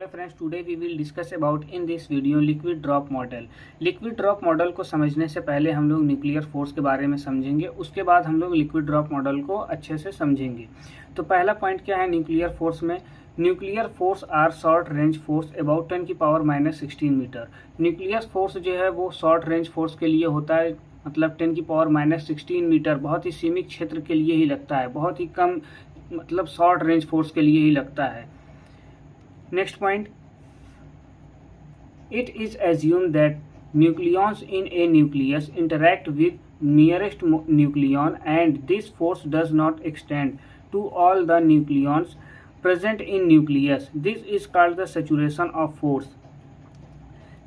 Hello friends, today we will discuss about in this video liquid drop model। Liquid drop model को समझने से पहले हम लोग न्यूक्लियर फोर्स के बारे में समझेंगे, उसके बाद हम लोग लिक्विड ड्रॉप मॉडल को अच्छे से समझेंगे। तो पहला पॉइंट क्या है न्यूक्लियर फोर्स में? Nuclear force are short range force about 10⁻⁻16 meter. Nuclear force जो है वो शॉर्ट रेंज फोर्स के लिए होता है, मतलब 10⁻⁻16 मीटर, बहुत ही सीमित क्षेत्र के लिए ही लगता है, बहुत ही कम, मतलब शॉर्ट रेंज फोर्स के लिए ही लगता है। Next point, it is assumed that nucleons in a nucleus interact with nearest nucleon and this force does not extend to all the nucleons present in nucleus. This is called the saturation of force.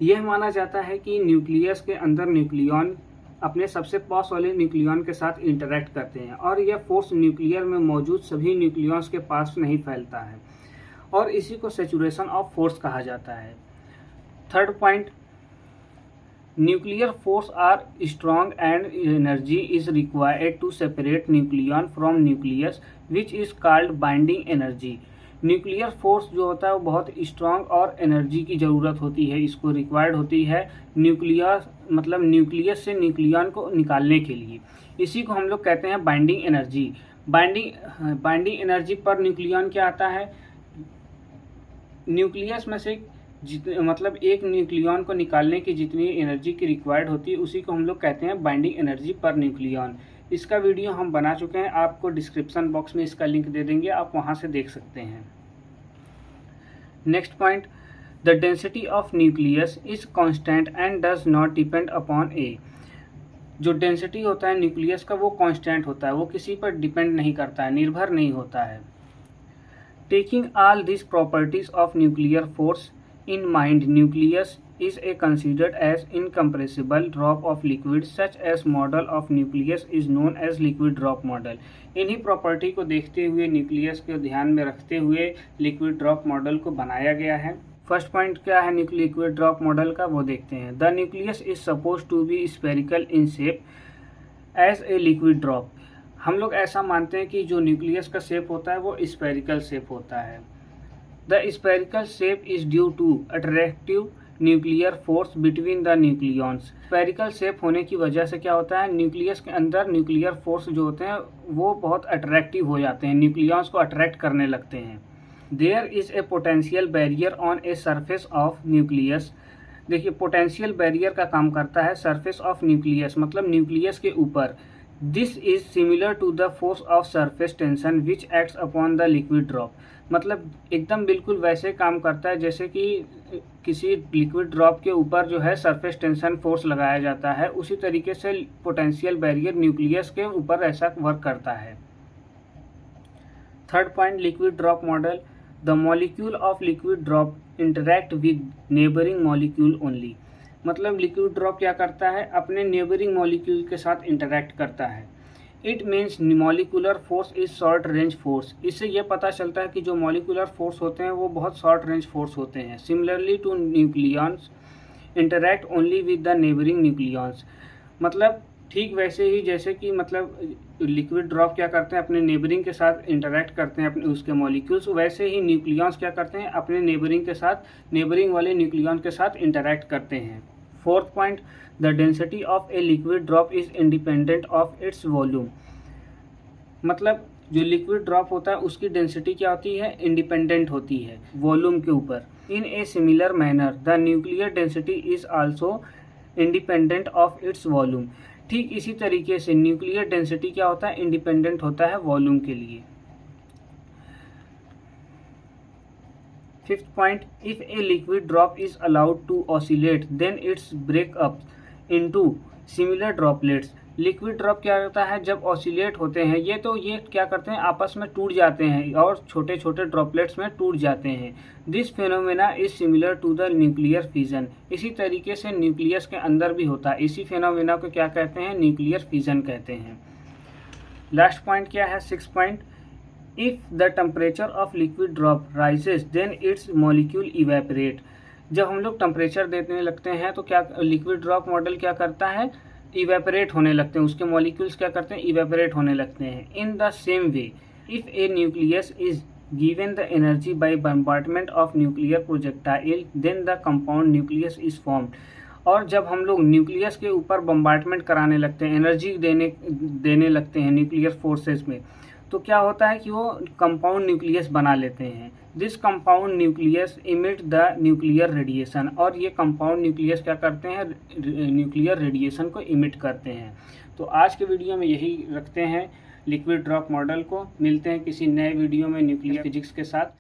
यह माना जाता है कि nucleus के अंदर nucleon अपने सबसे पास वाले न्यूक्लियन के साथ इंटरैक्ट करते हैं और यह फोर्स न्यूक्लियर में मौजूद सभी न्यूक्लियंस के पास नहीं फैलता है और इसी को सैचुरेशन ऑफ फोर्स कहा जाता है। Third point, nuclear force are strong and energy is required to separate nucleon from nucleus which is called binding energy. Nuclear force जो होता है वो बहुत स्ट्रॉन्ग और एनर्जी की ज़रूरत होती है, इसको रिक्वायर्ड होती है न्यूक्लियस से न्यूक्लियन को निकालने के लिए। इसी को हम लोग कहते हैं binding energy. Binding energy per nucleon क्या आता है? न्यूक्लियस में से एक न्यूक्लियन को निकालने की जितनी एनर्जी की रिक्वायर्ड होती है उसी को हम लोग कहते हैं बाइंडिंग एनर्जी पर न्यूक्लियन। इसका वीडियो हम बना चुके हैं, आपको डिस्क्रिप्शन बॉक्स में इसका लिंक दे देंगे, आप वहां से देख सकते हैं। Next point, the density of nucleus is constant and does not depend upon A. जो डेंसिटी होता है न्यूक्लियस का वो कांस्टेंट होता है, वो किसी पर डिपेंड नहीं करता है, निर्भर नहीं होता है। Taking all these properties of nuclear force in mind, nucleus is considered as incompressible drop of liquid, such as model of nucleus is known as liquid drop model। इन्हीं प्रॉपर्टी को देखते हुए, न्यूक्लियस को ध्यान में रखते हुए लिक्विड ड्रॉप मॉडल को बनाया गया है। फर्स्ट पॉइंट क्या है लिक्विड ड्रॉप मॉडल का, वो देखते हैं। The nucleus is suppose to be spherical in shape as a liquid drop. हम लोग ऐसा मानते हैं कि जो न्यूक्लियस का शेप होता है वो स्फेरिकल शेप होता है। The spherical shape is due to attractive nuclear force between the nucleons. Spherical shape होने की वजह से क्या होता है, न्यूक्लियस के अंदर न्यूक्लियर फोर्स जो होते हैं वो बहुत अट्रैक्टिव हो जाते हैं, न्यूक्लियंस को अट्रैक्ट करने लगते हैं। There is a potential barrier on a surface of nucleus. देखिए, पोटेंशियल बैरियर का काम करता है सरफेस ऑफ न्यूक्लियस, मतलब न्यूक्लियस के ऊपर। This is similar to the force of surface tension which acts upon the liquid drop. मतलब एकदम बिल्कुल वैसे काम करता है जैसे कि किसी लिक्विड ड्रॉप के ऊपर जो है सरफेस टेंशन फोर्स लगाया जाता है, उसी तरीके से पोटेंशियल बैरियर न्यूक्लियस के ऊपर ऐसा वर्क करता है। Third point, liquid drop model. The molecule of liquid drop interact with neighbouring molecule only. मतलब लिक्विड ड्रॉप क्या करता है, अपने नेबरिंग मॉलिक्यूल के साथ इंटरैक्ट करता है। It means molecular force is short range force. इससे यह पता चलता है कि जो मॉलिकुलर फोर्स होते हैं वो बहुत शॉर्ट रेंज फोर्स होते हैं। Similarly to nucleons interact only with the neighbouring nucleons. मतलब ठीक वैसे ही जैसे कि लिक्विड ड्रॉप क्या करते हैं, अपने नेबरिंग के साथ इंटरैक्ट करते हैं अपने उसके मॉलिक्यूल्स, वैसे ही न्यूक्लियंस क्या करते हैं, अपने नेबरिंग के साथ, नेबरिंग वाले न्यूक्लियन के साथ इंटरैक्ट करते हैं। Fourth point, the density of A liquid drop is independent of its volume. मतलब जो लिक्विड ड्रॉप होता है उसकी डेंसिटी क्या होती है, इंडिपेंडेंट होती है वॉल्यूम के ऊपर। In a similar manner the nuclear density is also independent of its volume. ठीक इसी तरीके से न्यूक्लियर डेंसिटी क्या होता है, इंडिपेंडेंट होता है वॉल्यूम के लिए। Fifth point, if a liquid drop is allowed to oscillate, then it's break up into similar droplets। Liquid drop क्या करता है, जब ऑसिलेट होते हैं ये क्या करते हैं, आपस में टूट जाते हैं और छोटे छोटे ड्रॉपलेट्स में टूट जाते हैं। This phenomena is similar to the nuclear fission. इसी तरीके से न्यूक्लियस के अंदर भी होता है। इसी फिनोमेना को क्या कहते हैं, न्यूक्लियर फिजन कहते हैं। लास्ट पॉइंट क्या है, six point, If the temperature of liquid drop rises, then its molecule evaporate। जब हम लोग टेम्परेचर देने लगते हैं तो क्या लिक्विड ड्रॉप मॉडल क्या करता है, इवेपोरेट होने लगते हैं, उसके मॉलिक्यूल्स क्या करते हैं, इवेपोरेट होने लगते हैं। In the same way, if A nucleus is given the energy by bombardment of nuclear projectile then the compound nucleus is formed। और जब हम लोग न्यूक्लियस के ऊपर बम्बार्टमेंट कराने लगते हैं, एनर्जी देने लगते हैं न्यूक्लियर फोर्सेस में, तो क्या होता है कि वो कंपाउंड न्यूक्लियस बना लेते हैं। This compound nucleus emit the nuclear radiation, और ये कंपाउंड न्यूक्लियस क्या करते हैं, न्यूक्लियर रेडिएशन को इमिट करते हैं। तो आज के वीडियो में यही रखते हैं लिक्विड ड्रॉप मॉडल को। मिलते हैं किसी नए वीडियो में न्यूक्लियर फिजिक्स के साथ।